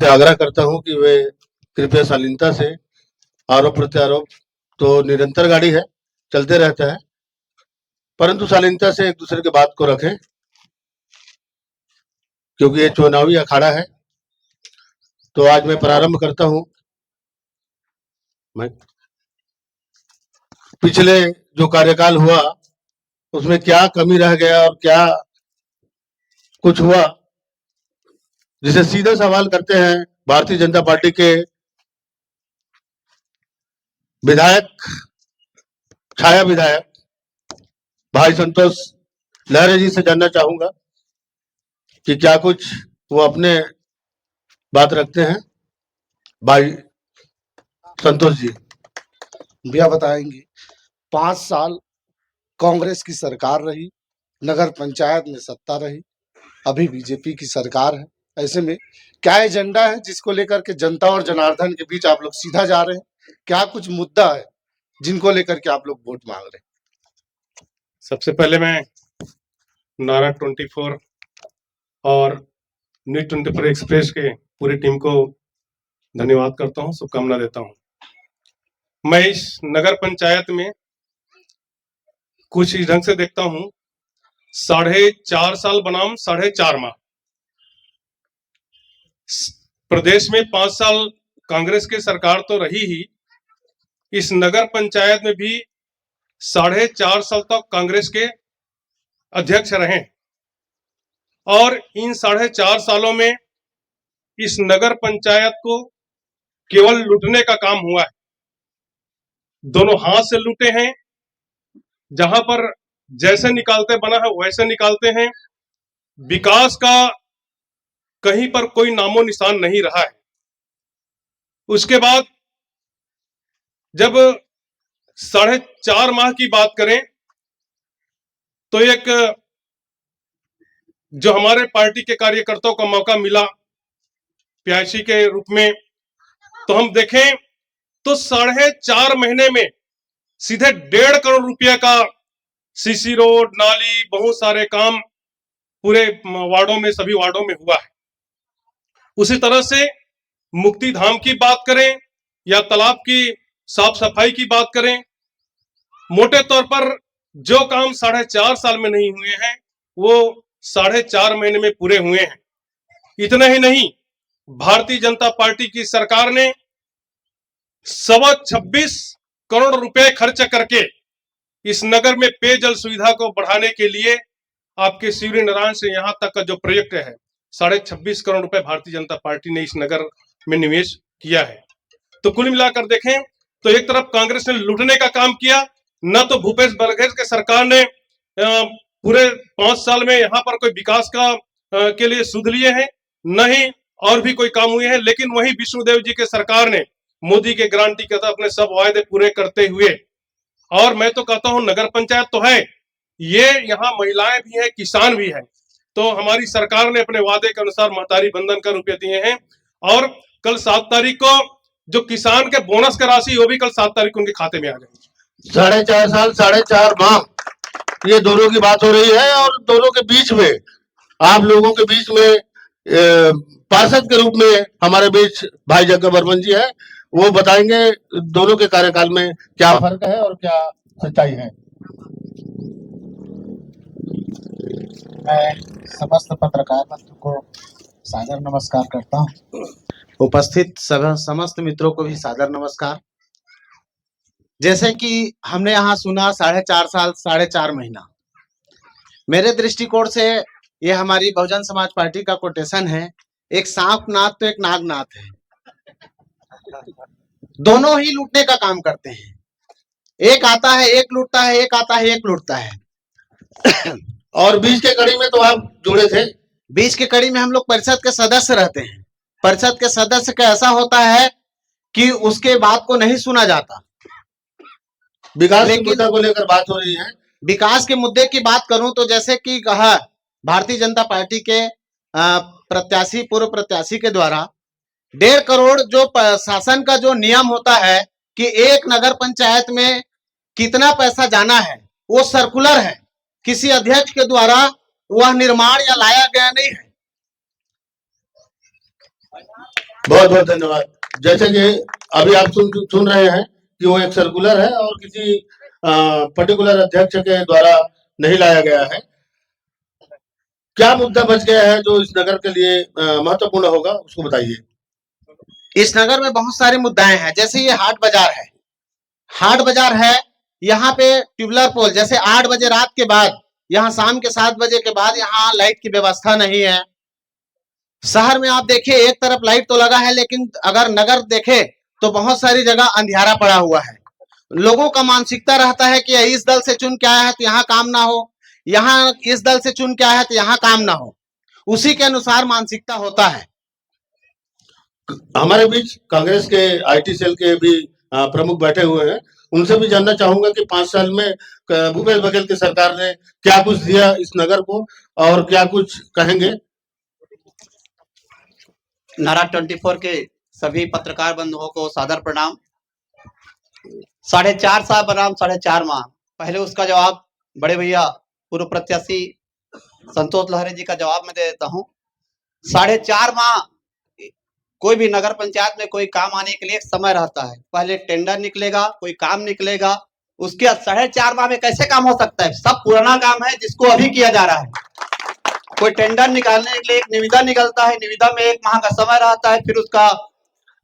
से आग्रह करता हूं कि वे कृपया शालीनता से, आरोप प्रत्यारोप तो निरंतर गाड़ी है, चलते रहता है, परंतु शालीनता से एक दूसरे के बात को रखें, क्योंकि ये चुनावी अखाड़ा है। तो आज मैं प्रारंभ करता हूं। मैं पिछले जो कार्यकाल हुआ उसमें क्या कमी रह गया और क्या कुछ हुआ, जिसे सीधा सवाल करते हैं भारतीय जनता पार्टी के विधायक, छाया विधायक भाई संतोष लहरे जी से जानना चाहूंगा कि क्या कुछ वो अपने बात रखते हैं। भाई संतोष जी भैया बताएंगे। 5 साल कांग्रेस की सरकार रही, नगर पंचायत में सत्ता रही, अभी बीजेपी की सरकार है। ऐसे में क्या एजेंडा है जिसको लेकर के जनता और जनार्दन के बीच आप लोग सीधा जा रहे हैं? क्या कुछ मुद्दा है जिनको लेकर के आप लोग वोट मांग रहे हैं? सबसे पहले मैं नारा 24 और न्यूज 24 एक्सप्रेस के पूरी टीम को धन्यवाद करता हूं, शुभकामना देता हूं। मैं इस नगर पंचायत में कुछ इस ढंग से देखता हूं, 4.5 साल बनाम 4.5 माह। प्रदेश में 5 साल कांग्रेस की सरकार तो रही ही, इस नगर पंचायत में भी 4.5 साल तक कांग्रेस के अध्यक्ष रहे और इन 4.5 सालों में इस नगर पंचायत को केवल लूटने का काम हुआ है। दोनों हाथ से लूटे हैं, जहां पर जैसे निकालते बना है वैसे निकालते हैं। विकास का कहीं पर कोई नामो निशान नहीं रहा है। उसके बाद जब 4.5 माह की बात करें तो एक जो हमारे पार्टी के कार्यकर्ताओं को मौका मिला PIC के रूप में, तो हम देखें तो 4.5 महीने में सीधे 1.5 करोड़ रुपए का CC रोड, नाली, बहुत सारे काम पूरे वार्डों में, सभी वार्डों में हुआ है। उसी तरह से मुक्ति धाम की बात करें या तालाब की साफ सफाई की बात करें, मोटे तौर पर जो काम 4.5 साल में नहीं हुए हैं वो 4.5 महीने में पूरे हुए हैं। इतना ही नहीं, भारतीय जनता पार्टी की सरकार ने 26 करोड़ रुपए खर्च करके इस नगर में पेयजल सुविधा को बढ़ाने के लिए आपके सूर्य नारायण से यहां तक का जो प्रोजेक्ट है, 26.5 करोड़ रुपए भारतीय जनता पार्टी ने इस नगर में निवेश किया है। तो कुल मिलाकर देखें तो एक तरफ कांग्रेस ने लूटने का काम किया, न तो भूपेश बघेल के सरकार ने पूरे 5 साल में यहाँ पर कोई विकास का के लिए सुध लिए हैं, न ही और भी कोई काम हुए हैं। लेकिन वही विष्णुदेव जी के सरकार ने मोदी के गारंटी के तहत अपने सब वायदे पूरे करते हुए, और मैं तो कहता हूं नगर पंचायत तो है, ये यहाँ महिलाएं भी हैं, किसान भी हैं, तो हमारी सरकार ने अपने वादे के अनुसार महतारी बंधन का रुपये दिए हैं। और कल 7 तारीख को जो किसान के बोनस का राशि वो भी कल 7 तारीख को उनके खाते में आ जाएगी। 4.5 साल 4.5 माह ये दोनों की बात हो रही है, और दोनों के बीच में, आप लोगों के बीच में पार्षद के रूप में हमारे बीच भाई जग्गा बर्मन जी है, वो बताएंगे दोनों के कार्यकाल में क्या फर्क है और क्या सच्चाई है। मैं समस्त पत्रकार बंधु को सादर नमस्कार करता हूं। उपस्थित समस्त मित्रों को भी सादर नमस्कार। जैसे कि हमने यहाँ सुना 4.5 साल 4.5 महीना, मेरे दृष्टिकोण से ये हमारी बहुजन समाज पार्टी का कोटेशन है, एक सांप नाथ तो एक नाग नाथ है। दोनों ही लूटने का काम करते हैं, एक आता है एक लूटता है, एक आता है एक लूटता है। और बीच के कड़ी में तो आप जुड़े थे। बीच के कड़ी में हम लोग परिषद के सदस्य रहते हैं। परिषद के सदस्य का ऐसा होता है कि उसके बात को नहीं सुना जाता। विकास के मुद्दे को लेकर बात हो रही है। विकास के मुद्दे की बात करूं तो जैसे कि कहा भारतीय जनता पार्टी के प्रत्याशी, पूर्व प्रत्याशी के द्वारा 1.5 करोड़ जो शासन का जो नियम होता है कि एक नगर पंचायत में कितना पैसा जाना है, वो सर्कुलर है, किसी अध्यक्ष के द्वारा वह निर्माण या लाया गया नहीं है। बहुत बहुत धन्यवाद। जैसे कि अभी आप सुन रहे हैं कि वो एक सर्कुलर है और किसी पर्टिकुलर अध्यक्ष के द्वारा नहीं लाया गया है। क्या मुद्दा बच गया है जो इस नगर के लिए महत्वपूर्ण होगा, उसको बताइए। इस नगर में बहुत सारे मुद्दाएं हैं, जैसे ये हाट बाजार है। हाट बाजार है, यहाँ पे ट्यूबलर पोल, जैसे 8 बजे रात के बाद, यहाँ शाम के 7 बजे के बाद यहाँ लाइट की व्यवस्था नहीं है। शहर में आप देखिए एक तरफ लाइट तो लगा है, लेकिन अगर नगर देखे तो बहुत सारी जगह अंधियारा पड़ा हुआ है। लोगों का मानसिकता रहता है कि इस दल से चुन के आया है तो यहाँ काम ना हो, यहाँ इस दल से चुन के आया है तो यहाँ काम ना हो, उसी के अनुसार मानसिकता होता है। हमारे बीच कांग्रेस के आईटी सेल के भी प्रमुख बैठे हुए हैं, उनसे भी जानना चाहूंगा कि 5 साल में भूपेश बघेल की सरकार ने क्या कुछ दिया इस नगर को और क्या कुछ कहेंगे। नारा 24 के सभी पत्रकार बंधुओं को सादर प्रणाम। 4.5 साल बनाम 4.5 माह, पहले उसका जवाब बड़े भैया पूर्व प्रत्याशी संतोष लहरे जी का जवाब मैं दे देता हूँ। 4.5 माह कोई भी नगर पंचायत में कोई काम आने के लिए एक समय रहता है। पहले टेंडर निकलेगा, कोई काम निकलेगा, उसके बाद 4.5 माह में कैसे काम हो सकता है? सब पुराना काम है जिसको अभी किया जा रहा है। कोई टेंडर निकालने के लिए एक निविदा निकलता है, निविदा में 1 माह का समय रहता है, फिर उसका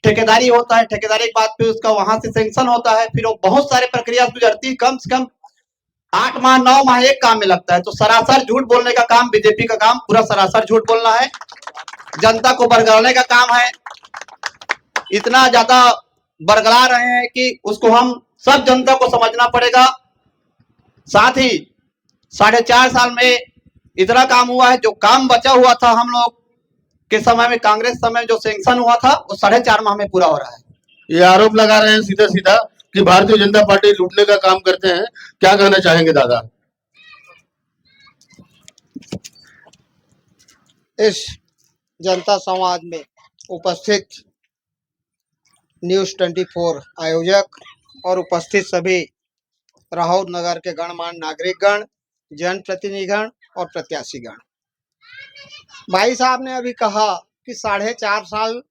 ठेकेदारी होता है, ठेकेदारी के बाद फिर उसका वहां से सैंक्शन होता है, फिर वो बहुत सारे प्रक्रिया गुजरती है। कम से कम 8 माह 9 माह एक काम में लगता है। तो सरासर झूठ बोलने का काम बीजेपी का काम पूरा सरासर झूठ बोलना है, जनता को बरगलाने का काम है। इतना ज्यादा बरगला रहे हैं कि उसको हम सब जनता को समझना पड़ेगा। साथ ही 4.5 साल में इतना काम हुआ है, जो काम बचा हुआ था हम लोग के समय में, कांग्रेस समय जो सैंक्शन हुआ था वो 4.5 माह में पूरा हो रहा है। ये आरोप लगा रहे हैं सीधा सीधा कि भारतीय जनता पार्टी लूटने का काम करते हैं, क्या कहना चाहेंगे दादा? इस जनता संवाद में उपस्थित न्यूज 24 आयोजक और उपस्थित सभी राहौर नगर के गणमान्य नागरिकगण, जनप्रतिनिधिगण और प्रत्याशीगण, भाई साहब ने अभी कहा कि 4.5 साल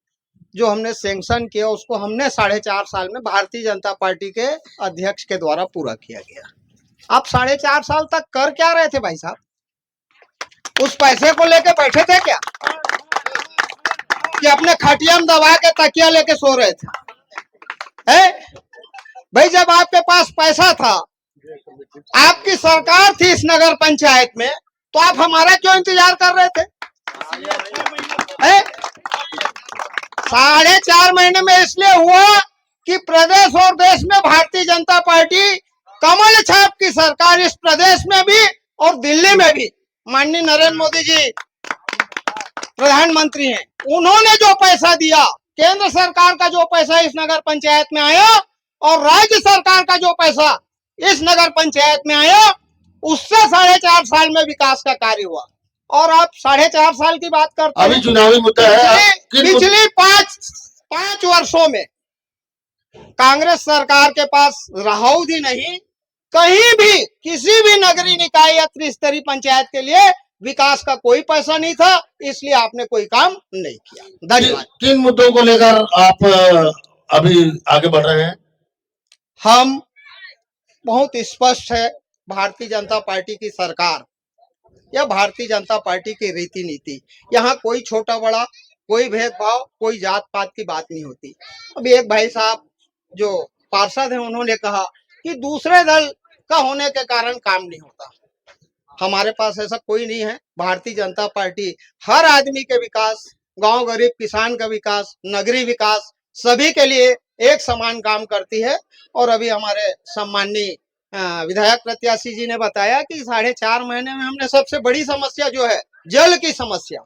जो हमने सैंक्शन किया उसको हमने 4.5 साल में भारतीय जनता पार्टी के अध्यक्ष के द्वारा पूरा किया गया। आप 4.5 साल तक कर क्या रहे थे भाई साहब? उस पैसे को लेके बैठे थे क्या कि अपने खटिया में दबा के तकिया लेके सो रहे थे? भाई जब आपके पास पैसा था, आपकी सरकार थी इस नगर पंचायत में, तो आप हमारा क्यों इंतजार कर रहे थे? 4.5 महीने में इसलिए हुआ कि प्रदेश और देश में भारतीय जनता पार्टी कमल छाप की सरकार इस प्रदेश में भी और दिल्ली में भी, माननीय नरेंद्र मोदी जी प्रधानमंत्री हैं, उन्होंने जो पैसा दिया, केंद्र सरकार का जो पैसा इस नगर पंचायत में आया और राज्य सरकार का जो पैसा इस नगर पंचायत में आया, उससे 4.5 साल में विकास का कार्य हुआ। और आप 4.5 साल की बात करते हैं, अभी चुनावी मुद्दा है। पिछले 5 वर्षों में कांग्रेस सरकार के पास राहौदी नहीं, कहीं भी किसी भी नगरीय निकाय या त्रिस्तरीय पंचायत के लिए विकास का कोई पैसा नहीं था, इसलिए आपने कोई काम नहीं किया। धन्यवाद। किन मुद्दों को लेकर आप अभी आगे बढ़ रहे हैं? हम बहुत स्पष्ट है, भारतीय जनता पार्टी की सरकार या भारतीय जनता पार्टी की रीति नीति, यहाँ कोई छोटा बड़ा, कोई भेदभाव, कोई जात पात की बात नहीं होती। अभी एक भाई साहब जो पार्षद हैं, उन्होंने कहा कि दूसरे दल का होने के कारण काम नहीं होता। हमारे पास ऐसा कोई नहीं है। भारतीय जनता पार्टी हर आदमी के विकास, गांव गरीब किसान का विकास, नगरीय विकास, सभी के लिए एक समान काम करती है। और अभी हमारे सम्माननीय विधायक प्रत्याशी जी ने बताया कि 4.5 महीने में हमने सबसे बड़ी समस्या जो है जल की समस्या,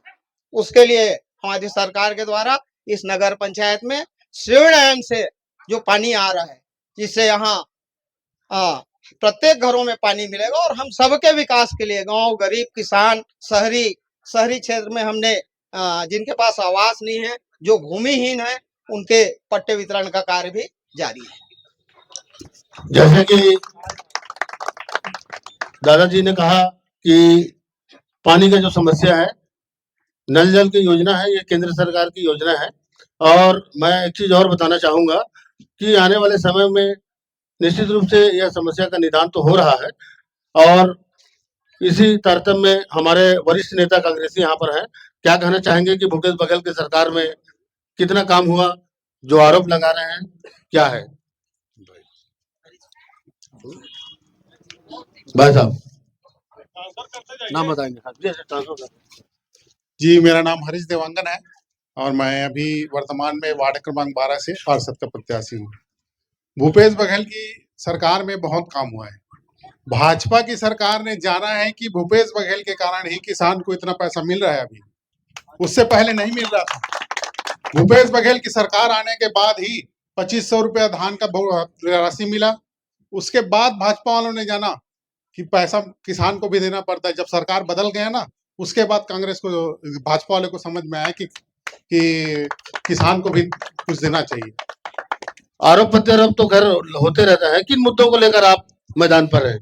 उसके लिए हमारी सरकार के द्वारा इस नगर पंचायत में शिव डैम से जो पानी आ रहा है, जिससे यहाँ प्रत्येक घरों में पानी मिलेगा और हम सबके विकास के लिए, गांव गरीब किसान, शहरी क्षेत्र में हमने जिनके पास आवास नहीं है, जो भूमिहीन है, उनके पट्टे वितरण का कार्य भी जारी है। जैसे कि दादाजी ने कहा कि पानी का जो समस्या है, नल जल की योजना है, ये केंद्र सरकार की योजना है और मैं एक चीज और बताना चाहूंगा कि आने वाले समय में निश्चित रूप से यह समस्या का निदान तो हो रहा है, और इसी तारतम्य में हमारे वरिष्ठ नेता कांग्रेसी यहाँ पर हैं। क्या कहना चाहेंगे कि भूपेश बघेल की सरकार में कितना काम हुआ, जो आरोप लगा रहे हैं क्या है? भाई साहब नाम बताएंगे। जी, मेरा नाम हरीश देवांगन है और मैं अभी वर्तमान में वार्ड क्रमांक 12 से पार्षद का प्रत्याशी हूँ। भूपेश बघेल की सरकार में बहुत काम हुआ है। भाजपा की सरकार ने जाना है कि भूपेश बघेल के कारण ही किसान को इतना पैसा मिल रहा है, अभी उससे पहले नहीं मिल रहा था। भूपेश बघेल की सरकार आने के बाद ही 2500 रुपया धान का राशि मिला। उसके बाद भाजपा वालों ने जाना कि पैसा किसान को भी देना पड़ता है। जब सरकार बदल गया ना, उसके बाद कांग्रेस को, भाजपा वाले को समझ में आया कि किसान को भी कुछ देना चाहिए। आरोप प्रत्यारोप तो खैर होते रहता है, किन मुद्दों को लेकर आप मैदान पर हैं?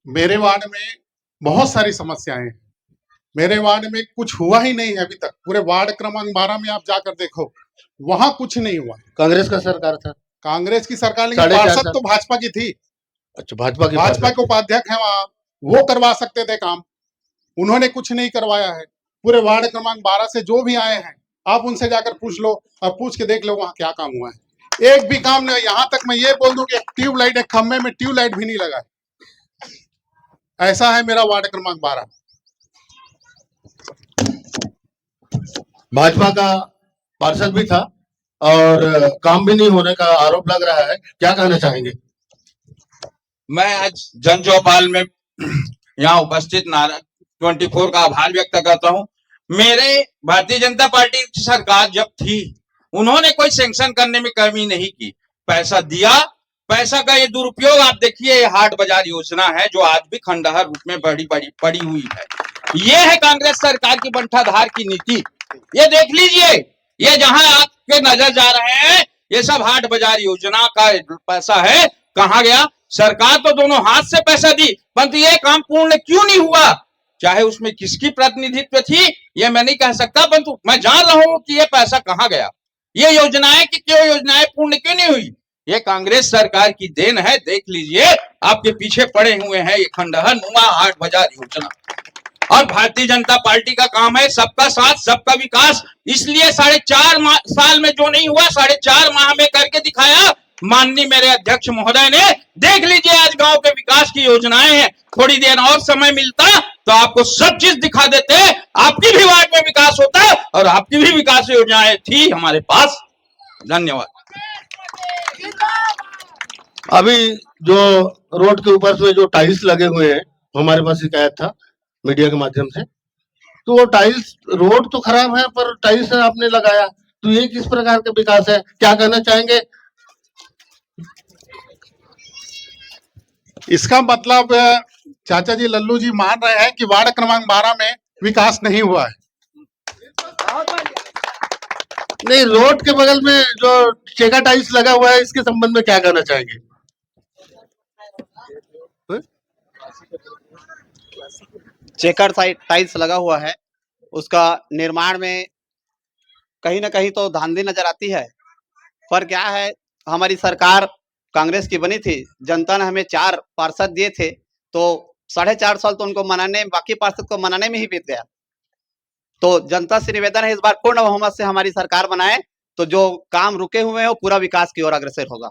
मेरे वार्ड में बहुत सारी समस्याएं हैं। मेरे वार्ड में कुछ हुआ ही नहीं है अभी तक। पूरे वार्ड क्रमांक 12 में आप जाकर देखो, वहां कुछ नहीं हुआ। कांग्रेस का सरकार था, कांग्रेस की सरकार, लेकिन 4.5 पार्षद साल तो भाजपा की थी। अच्छा, भाजपा के उपाध्यक्ष हैं वहां, वो करवा सकते थे काम, उन्होंने कुछ नहीं करवाया है। पूरे वार्ड क्रमांक 12 से जो भी आए हैं, आप उनसे जाकर पूछ लो और पूछ के देख लो वहां क्या काम हुआ है। एक भी काम नहीं। यहाँ तक मैं ये बोल दूं कि एक ट्यूबलाइट, एक खंभे में ट्यूबलाइट भी नहीं लगा है। ऐसा है मेरा वार्ड क्रमांक 12। भाजपा का पार्षद भी था और काम भी नहीं होने का आरोप लग रहा है, क्या कहना चाहेंगे? मैं आज जन चौपाल में यहाँ उपस्थित 24 का आभार व्यक्त करता हूँ। मेरे भारतीय जनता पार्टी की सरकार जब थी, उन्होंने कोई सैंक्शन करने में कमी नहीं की, पैसा दिया। पैसा का ये दुरुपयोग आप देखिए, ये हाट बाजार योजना है जो आज भी खंडहर रूप में पड़ी हुई है। ये है कांग्रेस सरकार की बंटाधार की नीति। ये देख लीजिए, ये जहां आपके नजर जा रहे हैं, ये सब हाट बाजार योजना का पैसा है। कहां गया? सरकार तो दोनों हाथ से पैसा दी, परंतु ये काम पूर्ण क्यों नहीं हुआ? चाहे उसमें किसकी प्रतिनिधित्व थी ये मैं नहीं कह सकता, परंतु मैं जान रहा हूं कि ये पैसा कहां गया। ये योजनाएं कि क्यों योजनाएं पूर्ण क्यों नहीं हुई? ये कांग्रेस सरकार की देन है। देख लीजिए, आपके पीछे पड़े हुए हैं ये खंडहर नुमा हाट बाजार योजना। और भारतीय जनता पार्टी का काम है सबका साथ सबका विकास। इसलिए 4.5 साल में जो नहीं हुआ, 4.5 माह में करके दिखाया माननीय मेरे अध्यक्ष महोदय ने। देख लीजिए, आज गांव के विकास की योजनाएं हैं। थोड़ी देर और समय मिलता तो आपको सब चीज दिखा देते। आपकी भी वार्ड में विकास होता और आपकी भी विकास योजनाएं थी हमारे पास। धन्यवाद। अभी जो रोड के ऊपर से जो टाइल्स लगे हुए हैं, हमारे पास शिकायत था मीडिया के माध्यम से, तो वो टाइल्स, रोड तो खराब है पर टाइल्स आपने लगाया, तो ये किस प्रकार का विकास है? क्या कहना चाहेंगे? इसका मतलब चाचा जी, लल्लू जी मान रहे हैं कि वार्ड क्रमांक 12 में विकास नहीं हुआ है। नहीं, रोड के बगल में जो चेका टाइल्स लगा हुआ है, इसके संबंध में क्या कहना चाहेंगे? चेकर टाइल्स लगा हुआ है, उसका निर्माण में कहीं ना कहीं तो धांधली नजर आती है। पर क्या है, हमारी सरकार कांग्रेस की बनी थी, जनता ने हमें 4 पार्षद दिए थे, तो 4.5 साल तो उनको मनाने, बाकी पार्षद को मनाने में ही बीत गया। तो जनता से निवेदन है, इस बार पूर्ण बहुमत से हमारी सरकार बनाए, तो जो काम रुके हुए हैं वो पूरा विकास की ओर अग्रसर होगा।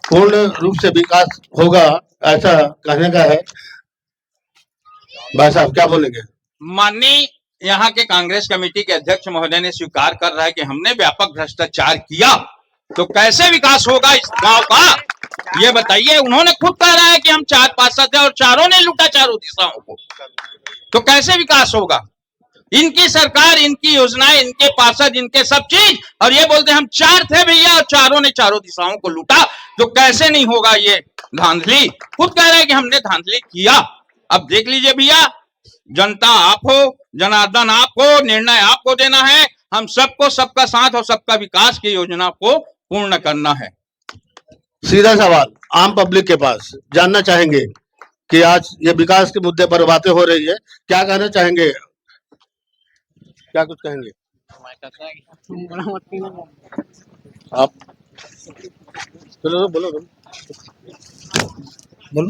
पूर्ण रूप से विकास होगा, ऐसा कहने का है। भाई साहब क्या बोलेंगे? माननीय यहाँ के कांग्रेस कमेटी के अध्यक्ष महोदय ने स्वीकार कर रहा है कि हमने व्यापक भ्रष्टाचार किया, तो कैसे विकास होगा इस गांव का? ये बताइए। उन्होंने खुद कह रहा है कि हम 4 पार्षद हैं और चारों ने लूटा चारों दिशाओं को, तो कैसे विकास होगा? इनकी सरकार, इनकी योजनाएं, इनके पार्षद, इनके सब चीज, और ये बोलते हम 4 थे भैया और चारों ने चारों दिशाओं को लूटा, तो कैसे नहीं होगा ये धांधली? खुद कह रहा है कि हमने धांधली किया। अब देख लीजिए भैया, जनता आप हो, जनार्दन आप हो, निर्णय आपको देना है। हम सबको सबका साथ और सबका विकास की योजना को पूर्ण करना है। सीधा सवाल आम पब्लिक के पास जानना चाहेंगे कि आज ये विकास के मुद्दे पर बातें हो रही है, क्या कहना चाहेंगे? क्या कुछ कहेंगे? आप चलो बोलो बोलो।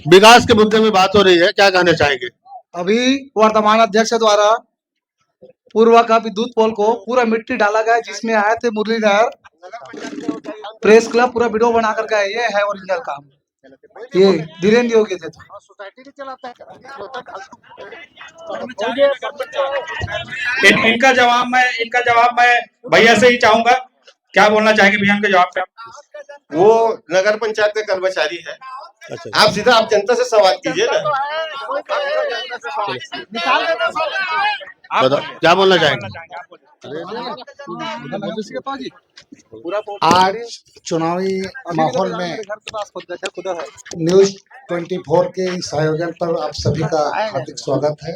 विकास के मुद्दे में बात हो रही है, क्या कहना चाहेंगे? अभी वर्तमान अध्यक्ष द्वारा पूर्व का विद्युत पोल को पूरा मिट्टी डाला गया, जिसमें आए थे मुरलीधर प्रेस क्लब, पूरा वीडियो बना कर गए। ये है ओरिजिनल काम, ये धीरेन्द्र योगी थे। इनका जवाब मैं भैया से ही चाहूंगा। क्या बोलना चाहेंगे भैया इनके जवाब पे? वो नगर पंचायत के कर्मचारी है। अच्छा, आप सीधा आप जनता से सवाल कीजिए ना। बताओ क्या बोलना चाहेंगे? आज चुनावी माहौल में न्यूज 24 के इस आयोजन पर आप सभी का हार्दिक स्वागत है।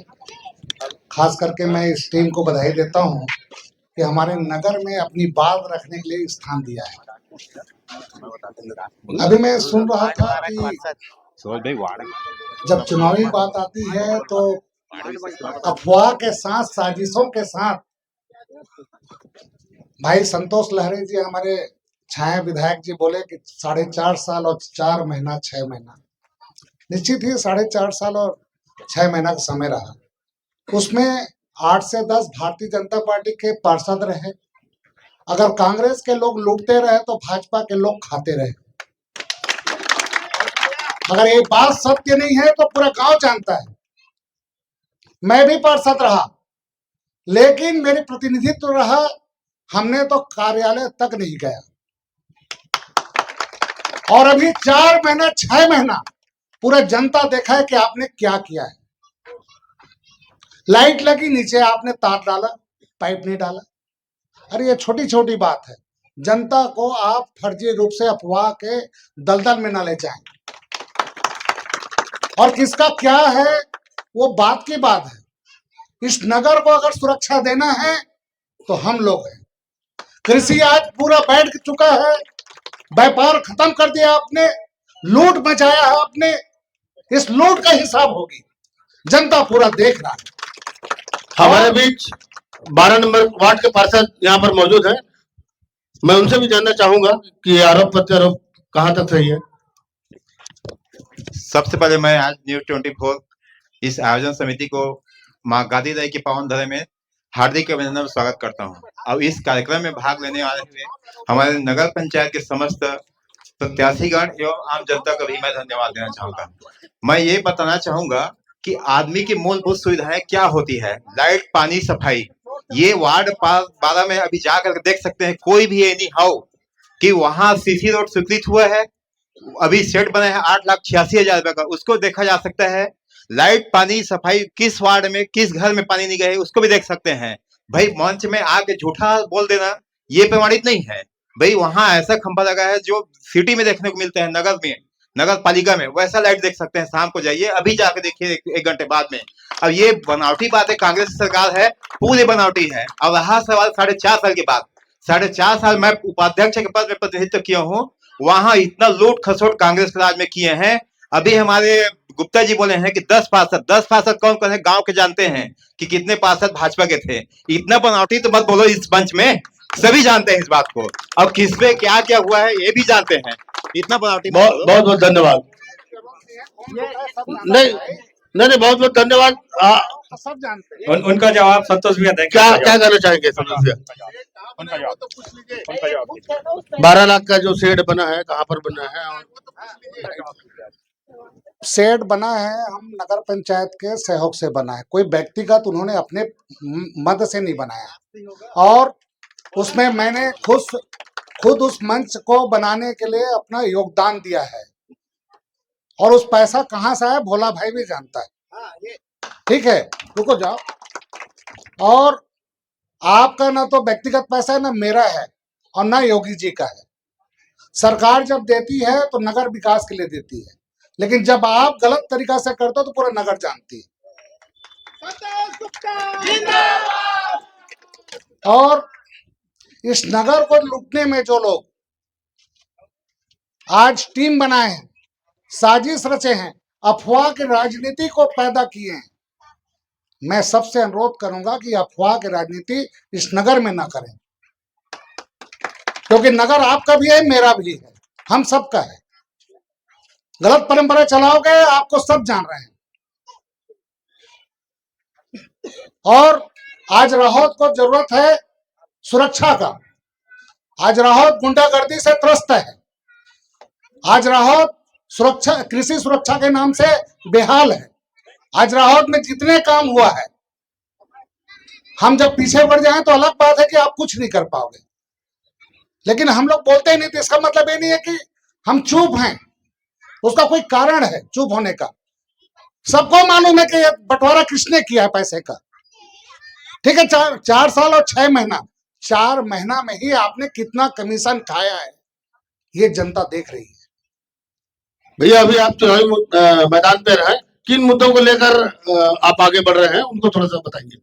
खास करके मैं इस टीम को बधाई देता हूं कि हमारे नगर में अपनी बात रखने के लिए स्थान दिया है। अभी मैं सुन रहा था कि जब चुनावी बात आती है तो अफवाह के साथ, साजिशों के साथ भाई संतोष लहरे जी, हमारे छाया विधायक जी बोले कि 4.5 साल और 4 महीना 6 महीना। निश्चित ही 4.5 साल और 6 महीना का समय रहा। उसमें 8 से 10 भारतीय जनता पार्टी के पार्षद रहे। अगर कांग्रेस के लोग लूटते रहे तो भाजपा के लोग खाते रहे। अगर ये बात सत्य नहीं है तो पूरा गांव जानता है। मैं भी पार्षद रहा, लेकिन मेरी प्रतिनिधित्व रहा, हमने तो कार्यालय तक नहीं गया। और अभी 4 महीना 6 महीना पूरा जनता देखा है कि आपने क्या किया है। लाइट लगी, नीचे आपने तार डाला, पाइप नहीं डाला। अरे ये छोटी छोटी बात है। जनता को आप फर्जी रूप से अफवाह के दलदल में न ले जाएं। और किसका क्या है वो बात की बात है। इस नगर को अगर सुरक्षा देना है तो हम लोग हैं। कृषि आज पूरा बैठ चुका है, व्यापार खत्म कर दिया आपने, लूट मचाया है आपने। इस लूट का हिसाब होगी, जनता पूरा देख रहा है। हमारे बीच 12 नंबर वार्ड के पार्षद यहाँ पर मौजूद हैं। मैं उनसे भी जानना चाहूंगा कि आरोप प्रत्यारोप कहाँ तक सही है। सबसे पहले मैं आज न्यूज 24 इस आयोजन समिति को मां गादी दाई के पावन धरे में हार्दिक अभिनंदन और स्वागत करता हूं। अब इस कार्यक्रम में भाग लेने वाले हुए हमारे नगर पंचायत के समस्त प्रत्याशीगण एवं आम जनता को भी मैं धन्यवाद देना चाहूंगा। मैं ये बताना चाहूंगा कि आदमी की मूलभूत सुविधाएं क्या होती है। लाइट, पानी, सफाई। ये वार्ड 12 में अभी जाकर देख सकते हैं। कोई भी एनी हाउ कि वहां सीसी रोड स्वीकृत हुआ है, अभी सेट बना है 8,86,000 रुपए का, उसको देखा जा सकता है। लाइट, पानी, सफाई किस वार्ड में किस घर में पानी नहीं गए उसको भी देख सकते हैं। भाई मंच में आके झूठा बोल देना ये प्रमाणित नहीं है। भाई वहां ऐसा खंभा लगा है जो सिटी में देखने को मिलता है, नगर में, नगर पालिका में वैसा लाइट देख सकते हैं। शाम को जाइए, अभी जाके देखिए 1 घंटे बाद में। अब ये बनावटी बात है, कांग्रेस सरकार है, पूरी बनावटी है। अब रहा सवाल 4.5 साल के बाद, 4.5 साल मैं उपाध्यक्ष के पद में प्रतिनिधित्व किया हूँ, वहां इतना लूट खसोट कांग्रेस के राज में किए हैं। अभी हमारे गुप्ता जी बोले हैं कि 10 पार्षद कौन कौन है गांव के जानते हैं कि कितने पार्षद भाजपा के थे। इतना बनावटी तो मत बोलो इस मंच में, सभी जानते हैं इस बात को। अब किस पे क्या क्या हुआ है ये भी जानते हैं, इतना बनावटी। बहुत बहुत धन्यवाद। नहीं नहीं, बहुत बहुत धन्यवाद। सब जानते हैं। उनका जवाब संतोष भैया देंगे। क्या क्या कहना चाहेंगे संतोष भैया? 12 लाख का जो शेड बना है कहाँ पर बना है? शेड बना है, हम नगर पंचायत के सहयोग से बना है। कोई व्यक्तिगत उन्होंने अपने मद से नहीं बनाया। और उसमें मैंने खुद उस मंच को बनाने के लिए अपना योगदान दिया है। और उस पैसा कहाँ से आया भोला भाई भी जानता है। ठीक है, रुको जाओ। और आपका ना तो व्यक्तिगत पैसा है, ना मेरा है, और ना योगी जी का है। सरकार जब देती है तो नगर विकास के लिए देती है, लेकिन जब आप गलत तरीका से करते हो तो पूरा नगर जानती है। और इस नगर को लूटने में जो लोग आज टीम बनाए हैं, साजिश रचे हैं, अफवाह की राजनीति को पैदा किए हैं, मैं सबसे अनुरोध करूंगा कि अफवाह की राजनीति इस नगर में ना करें, क्योंकि नगर आपका भी है, मेरा भी है, हम सबका है। गलत परंपरा चलाओगे, आपको सब जान रहे हैं। और आज राहौत को जरूरत है सुरक्षा का। आज राहौत गुंडागर्दी से त्रस्त है। आज राहौत सुरक्षा, कृषि सुरक्षा के नाम से बेहाल है। आज राहौत में जितने काम हुआ है, हम जब पीछे बढ़ जाएं तो अलग बात है कि आप कुछ नहीं कर पाओगे, लेकिन हम लोग बोलते ही नहीं। तो इसका मतलब ये नहीं है कि हम चुप हैं, उसका कोई कारण है चुप होने का। सबको मालूम है कि ये बंटवारा किसने किया है पैसे का। ठीक है, 4 साल और 6 महीना, 4 महीना में ही आपने कितना कमीशन खाया है, ये जनता देख रही है। भैया अभी आप चुनावी मैदान पे रहे, किन मुद्दों को लेकर आप आगे बढ़ रहे हैं, उनको थोड़ा सा बताइए।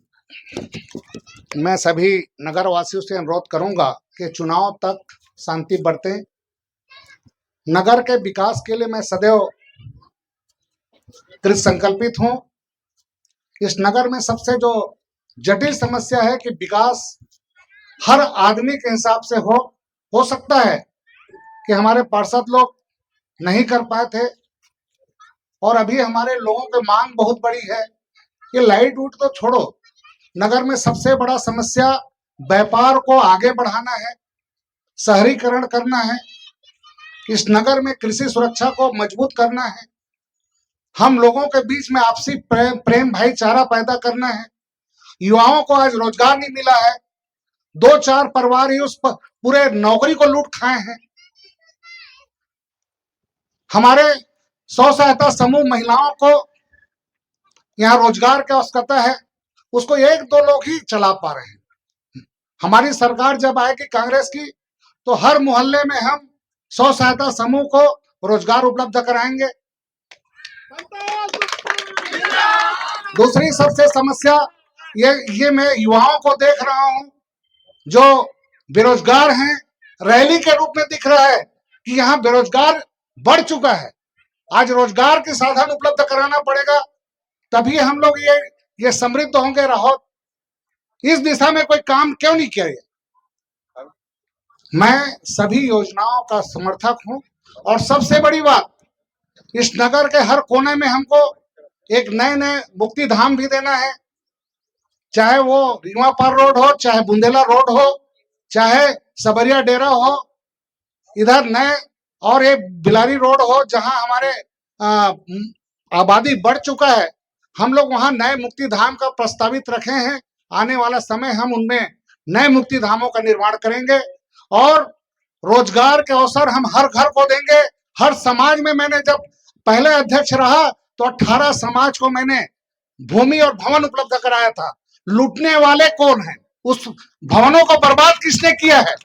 मैं सभी नगर वासियों से अनुरोध करूंगा कि चुनाव तक शांति बरतें। नगर के विकास के लिए मैं सदैव कृत संकल्पित हूं। इस नगर में सबसे जो जटिल समस्या है कि विकास हर आदमी के हिसाब से हो सकता है कि हमारे पार्षद लोग नहीं कर पाए थे, और अभी हमारे लोगों की मांग बहुत बड़ी है। ये लाइट उट तो छोड़ो, नगर में सबसे बड़ा समस्या व्यापार को आगे बढ़ाना है, शहरीकरण करना है, इस नगर में कृषि सुरक्षा को मजबूत करना है, हम लोगों के बीच में आपसी प्रेम भाईचारा पैदा करना है। युवाओं को आज रोजगार नहीं मिला है, 2-4 परिवार ही उस पूरे नौकरी को लूट खाए हैं। हमारे स्व सहायता समूह महिलाओं को यहाँ रोजगार की आवश्यकता है, उसको 1-2 लोग ही चला पा रहे हैं। हमारी सरकार जब आएगी कांग्रेस की, तो हर मोहल्ले में हम स्व सहायता समूह को रोजगार उपलब्ध कराएंगे। दूसरी सबसे समस्या ये मैं युवाओं को देख रहा हूं जो बेरोजगार हैं, रैली के रूप में दिख रहा है कि यहाँ बेरोजगार बढ़ चुका है। आज रोजगार के साधन उपलब्ध कराना पड़ेगा, तभी हम लोग ये समृद्ध होंगे। राहौत इस दिशा में कोई काम क्यों नहीं किया? मैं सभी योजनाओं का समर्थक हूं, और सबसे बड़ी बात, इस नगर के हर कोने में हमको एक नए मुक्ति धाम भी देना है, चाहे वो रीवा पार रोड हो, चाहे बुंदेला रोड हो, चाहे सबरिया डेरा हो, इधर नए और एक बिलारी रोड हो, जहां हमारे आबादी बढ़ चुका है। हम लोग वहां नए मुक्ति धाम का प्रस्तावित रखे हैं। आने वाला समय हम उनमें नए मुक्ति धामों का निर्माण करेंगे, और रोजगार के अवसर हम हर घर को देंगे, हर समाज में। मैंने जब पहले अध्यक्ष रहा तो 18 समाज को मैंने भूमि और भवन उपलब्ध कराया था। लूटने वाले कौन हैं? उस भवनों को बर्बाद किसने किया है?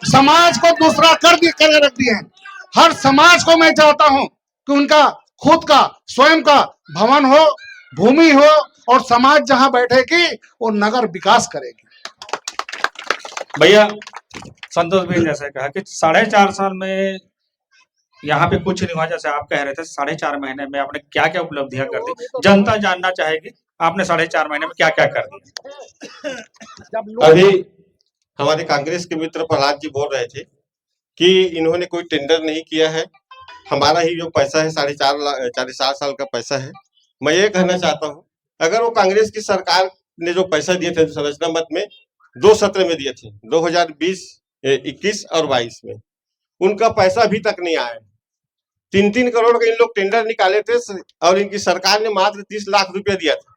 समाज को दूसरा कर रख दिए हैं। हर समाज को मैं चाहता हूं कि उनका खुद का स्वयं का भवन हो, भूमि हो, और समाज जहां बैठेगी वो नगर विकास करेगी। भैया संतोष भाई जैसे कहा कि 4.5 साल में यहाँ पे कुछ नहीं हुआ, जैसे आप कह रहे थे 4.5 महीने में आपने क्या क्या उपलब्धियां कर दी, जनता जानना चाहेगी आपने 4.5 महीने में क्या क्या कर दिया। अभी हमारे कांग्रेस के मित्र प्रहलाद जी बोल रहे थे कि इन्होंने कोई टेंडर नहीं किया है, हमारा ही जो पैसा है 4.5 साल का पैसा है। मैं ये कहना चाहता हूँ, अगर वो कांग्रेस की सरकार ने जो पैसा दिए थे संरचना मत में 2 सत्र में दिए थे, 2020, 21 और 22 में, उनका पैसा अभी तक नहीं आया। 3-3 करोड़ का इन लोग टेंडर निकाले थे, और इनकी सरकार ने मात्र 30 लाख रुपया दिया था।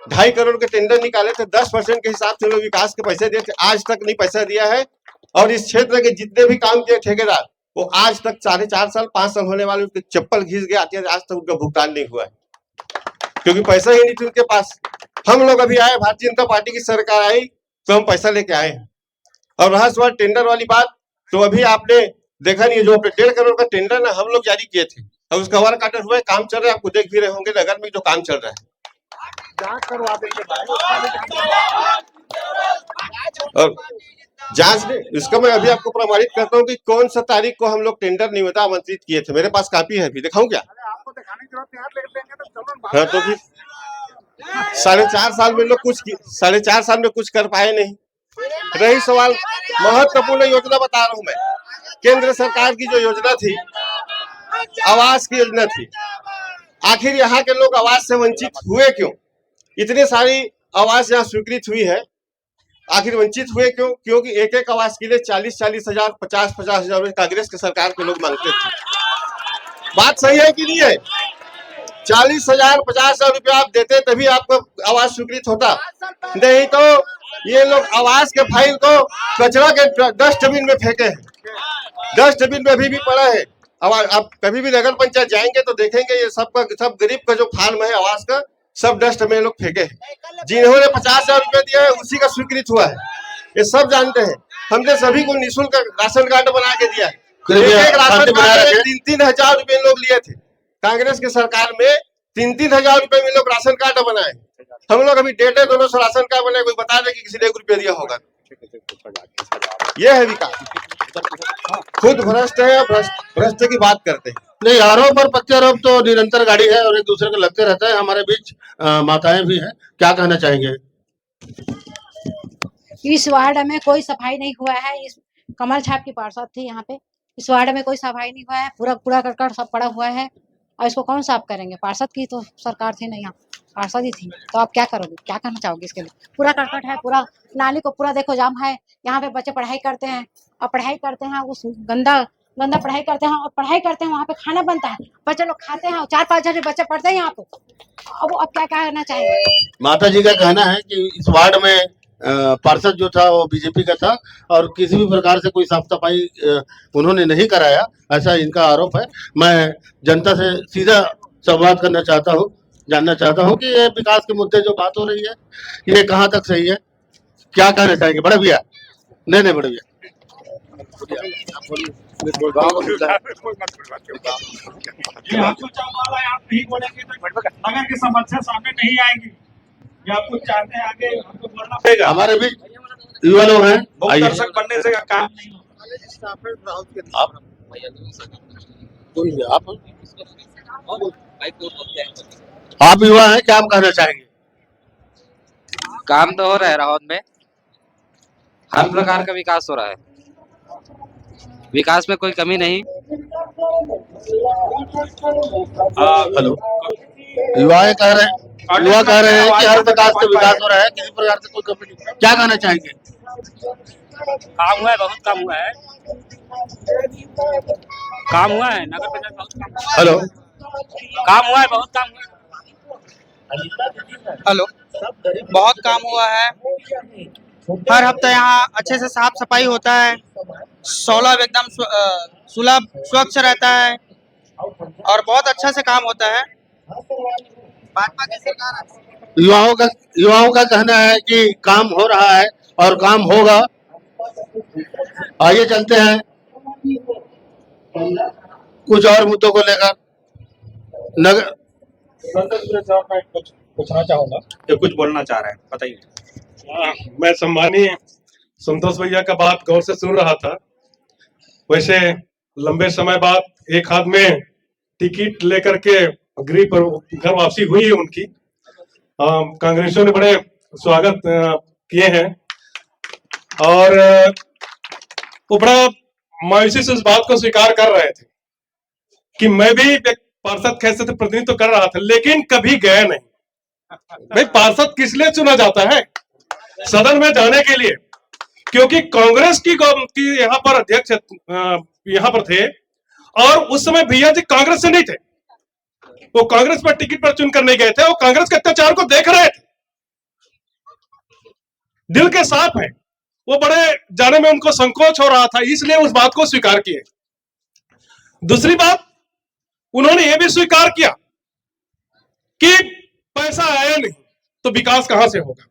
2.5 करोड़ के टेंडर निकाले थे, 10% के हिसाब से लोग विकास के पैसे दिए थे, आज तक नहीं पैसा दिया है। और इस क्षेत्र के जितने भी काम किए ठेकेदार, वो आज तक 4.5 साल 5 साल होने वाले उसके चप्पल घिस गया, आज तक उनका भुगतान नहीं हुआ है, क्योंकि पैसा ही नहीं थी उनके पास। हम लोग अभी आए, भारतीय जनता पार्टी की सरकार आई तो हम पैसा लेके आए हैं। और रहा सवाल टेंडर वाली बात, तो अभी आपने देखा नहीं, जो 1.5 करोड़ का टेंडर ना हम लोग जारी किए थे, और उसका वर्क ऑर्डर हुआ है, काम चल रहा है, आपको देख भी रहे होंगे नगर में जो काम चल रहा है। और जांच ने इसका मैं अभी आपको प्रमाणित करता हूँ कि कौन सा तारीख को हम लोग टेंडर निविदा आमंत्रित किए थे। मेरे पास कॉपी है, अभी दिखाऊं क्या? हाँ, तो फिर 4.5 साल में लोग कुछ 4.5 साल में कुछ कर पाए नहीं। रही सवाल महत्वपूर्ण योजना बता रहा हूं मैं, केंद्र सरकार की जो योजना थी, आवास की योजना थी, आखिर यहाँ के लोग आवास से वंचित हुए क्यों? इतनी सारी आवास यहाँ स्वीकृत हुई है, आखिर वंचित हुए क्यों? क्योंकि एक एक आवास के लिए 40-40 हजार, 50-50 हजार रुपए कांग्रेस के सरकार के लोग मांगते थे। बात सही है कि नहीं है? 40 हजार, 50 हजार रुपया आप देते तभी आपको आवास स्वीकृत होता, नहीं तो ये लोग आवास के फाइल को कचरा के डस्टबिन में फेंके हैं, डस्टबिन में अभी भी पड़ा है। अब आप कभी भी नगर पंचायत जाएंगे तो देखेंगे ये सब गरीब का जो फार्म है आवास का, सब डस्ट में लोग फेंके हैं। जिन्होंने 50 हजार रुपए दिया है उसी का स्वीकृत हुआ है, ये सब जानते हैं। हमने सभी को निःशुल्क राशन कार्ड बना के दिया है। एक राशन कार्ड में 3-3 हजार रुपए लोग लिए थे। कांग्रेस की सरकार में 3-3 हजार रुपए में लोग राशन कार्ड बनाए। हम लोग अभी 1.5 दोनों सौ राशन कार्ड बनाए, कोई बता दे कि किसी ने 1 रुपया दिया होगा। ये है विकास। खुद भ्रष्ट है, भ्रष्ट की बात करते हैं। नहीं, आरोप और प्रत्यारोप तो निरंतर गाड़ी है और एक दूसरे को लगते रहता है। हमारे बीच माताएं भी हैं, क्या कहना चाहेंगे? इस वार्ड में कोई सफाई नहीं हुआ है। इस कमल छाप की पार्षद थी यहाँ पे, इस वार्ड में कोई सफाई नहीं हुआ है। पूरा करकट सब पड़ा हुआ है और इसको कौन साफ करेंगे? पार्षद की तो सरकार थी नहीं, यहाँ पार्षद ही थी, तो आप क्या करोगे? क्या करना चाहोगे इसके लिए? पूरा करकट है, पूरा नाली को पूरा देखो जाम है। यहाँ पे बच्चे पढ़ाई करते हैं और पढ़ाई करते हैं उस गंदा पढ़ाई करते हैं और पढ़ाई करते हैं, वहाँ पे खाना बनता है, बच्चे लोग खाते हैं और 4-5 जने बच्चे पढ़ते हैं यहाँ पे। अब क्या करना चाहेंगे? माता जी का कहना है कि इस वार्ड में पार्षद जो था वो बीजेपी का था और किसी भी प्रकार से कोई साफ सफाई उन्होंने नहीं कराया, ऐसा इनका आरोप है। मैं जनता से सीधा संवाद करना चाहता हूँ, जानना चाहता हूँ कि ये विकास के मुद्दे जो बात हो रही है ये कहाँ तक सही है, क्या कहना चाहेंगे? बड़े भैया, नहीं बड़े भैया, नगर की समस्या सामने नहीं आएगी। ये आपको चाहते हैं आगे हमको बढ़ना पड़ेगा। हमारे भी युवा लोग हैं, आइए। दर्शक बनने से काम नहीं आप युवा हैं, क्या आप कहना चाहेंगे? काम तो हो रहा है राहत में, हर प्रकार का विकास हो रहा है, विकास में कोई कमी नहीं। हेलो, युवा कह रहे हैं कि हर प्रकार से विकास हो रहा है, किसी प्रकार से कोई कमी नहीं, क्या कहना चाहेंगे? काम हुआ है, बहुत काम हुआ है, काम हुआ है, नगर पंचायत बहुत काम। हेलो, काम हुआ है, बहुत काम हुआ है। हेलो, बहुत काम हुआ है। हर हफ्ते यहाँ अच्छे से साफ सफाई होता है, सोलह एकदम सुलभ स्वच्छ रहता है और बहुत अच्छा से काम होता है। भाजपा की सरकार युवाओं का कहना है कि काम हो रहा है और काम होगा। आइए चलते हैं कुछ और मुद्दों को लेकर। नगर कुछ पूछना चाहूंगा, तो कुछ बोलना चाह रहे हैं, बताइए। मैं सम्मानीय संतोष भैया का बात गौर से सुन रहा था। वैसे लंबे समय बाद एक हाथ में टिकट लेकर के गृह पर घर वापसी हुई है उनकी। कांग्रेसियों ने बड़े स्वागत किए हैं और वो बड़ा मायूसी से इस बात को स्वीकार कर रहे थे कि मैं भी एक पार्षद कैसे थे प्रतिनिधित्व कर रहा था, लेकिन कभी गए नहीं। भाई, पार्षद किस लिए चुना जाता है? सदन में जाने के लिए, क्योंकि कांग्रेस की यहाँ पर अध्यक्ष यहाँ पर थे और उस समय भैया जी कांग्रेस से नहीं थे, वो कांग्रेस पर टिकट पर चुनकर नहीं गए थे, वो कांग्रेस के अत्याचार को देख रहे थे, दिल के साफ है। वो बड़े जाने में उनको संकोच हो रहा था, इसलिए उस बात को स्वीकार किए। दूसरी बात, उन्होंने ये भी स्वीकार किया कि पैसा आया नहीं तो विकास कहां से होगा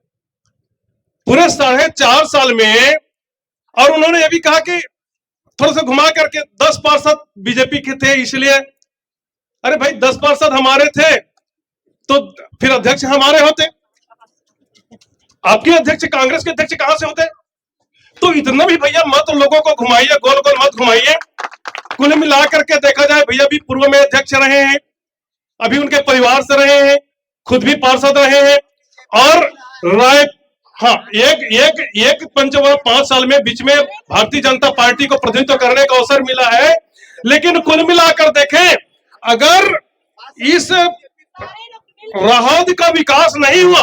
पूरे 4.5 साल में। और उन्होंने ये भी कहा कि थोड़ा सा घुमा करके 10 पार्षद बीजेपी के थे, इसलिए अरे भाई 10 पार्षद हमारे थे तो फिर अध्यक्ष हमारे होते, आपके अध्यक्ष कांग्रेस के अध्यक्ष कहां से होते? तो इतना भी भैया मत लोगों को घुमाइए, गोल गोल मत घुमाइए। कुल मिला करके देखा जाए, भैया भी पूर्व में अध्यक्ष रहे हैं, अभी उनके परिवार से रहे हैं, खुद भी पार्षद रहे हैं और राय हाँ एक पंचवर्ष 5 साल में बीच में भारतीय जनता पार्टी को प्रतिनिधित्व करने का अवसर मिला है। लेकिन कुल मिलाकर देखें, अगर इस राहत का विकास नहीं हुआ,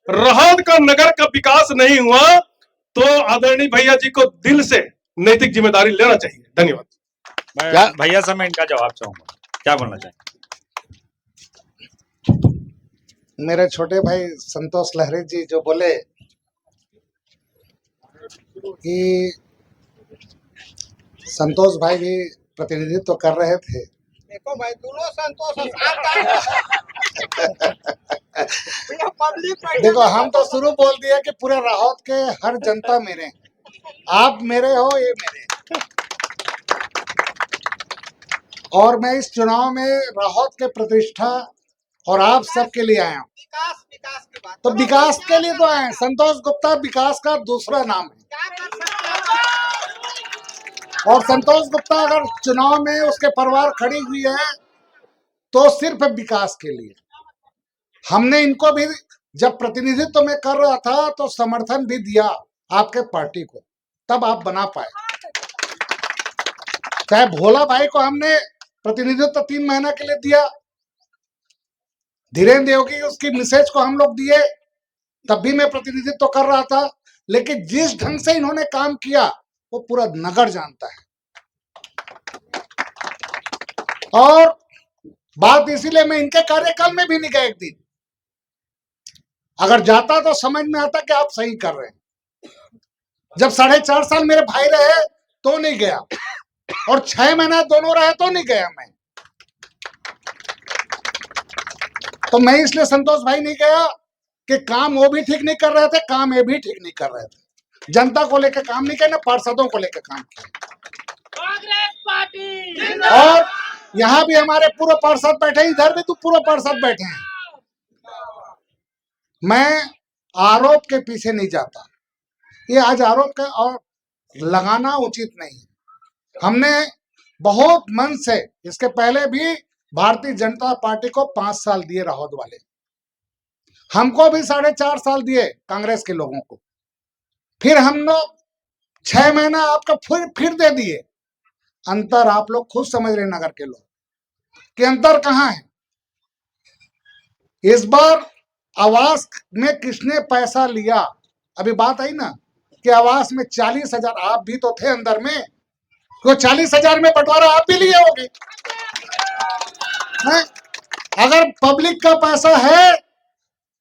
राहत का नगर का विकास नहीं हुआ, तो आदरणीय भैया जी को दिल से नैतिक जिम्मेदारी लेना चाहिए। धन्यवाद। क्या भैया से मैं इनका जवाब चाहूंगा, क्या बोलना चाहिए? मेरे छोटे भाई संतोष लहरी जी जो बोले कि संतोष भाई भी प्रतिनिधित्व कर रहे थे। देखो भाई, दोनों संतोष देखो, हम तो शुरू बोल दिया कि पूरे राहत के हर जनता मेरे हैं। आप मेरे हो, ये मेरे। और मैं इस चुनाव में राहत के प्रतिष्ठा और आप सबके लिए आया हूँ। तो विकास के लिए तो आए। संतोष गुप्ता विकास का दूसरा नाम है। और संतोष गुप्ता अगर चुनाव में उसके परिवार खड़ी हुई है तो सिर्फ विकास के लिए। हमने इनको भी जब प्रतिनिधित्व में कर रहा था तो समर्थन भी दिया आपके पार्टी को, तब आप बना पाए। चाहे भोला भाई को हमने प्रतिनिधित्व 3 महीना के लिए दिया, धीरेन्द्र योगी उसकी मिसेज को हम लोग दिए, तब भी मैं प्रतिनिधित्व कर रहा था। लेकिन जिस ढंग से इन्होंने काम किया वो पूरा नगर जानता है। और बात इसीलिए मैं इनके कार्यकाल में भी नहीं गया एक दिन। अगर जाता तो समझ में आता कि आप सही कर रहे हैं। जब 4.5 साल मेरे भाई रहे तो नहीं गया, और 6 महीना दोनों रहे तो नहीं गया मैं। तो मैं इसलिए संतोष भाई नहीं गया कि काम वो भी ठीक नहीं कर रहे थे, काम ये भी ठीक नहीं कर रहे थे। जनता को लेकर काम नहीं किया, ना पार्षदों को लेकर काम किया। और यहाँ भी हमारे पूर्व पार्षद बैठे, इधर भी तो पूर्व पार्षद बैठे हैं। मैं आरोप के पीछे नहीं जाता। ये आज आरोप का और लगाना उचित नहीं है। हमने बहुत मन से, इसके पहले भी भारतीय जनता पार्टी को 5 साल दिए राहत वाले, हमको भी 4.5 साल दिए कांग्रेस के लोगों को। फिर हम लोग 6 महीना आपका फिर दे दिए। अंतर आप लोग खुद समझ रहे नगर के लोग कि अंतर कहाँ है। इस बार आवास में किसने पैसा लिया, अभी बात आई ना कि आवास में 40,000, आप भी तो थे अंदर में, तो 40,000 में बंटवारा आप भी लिए होगे। अगर पब्लिक का पैसा है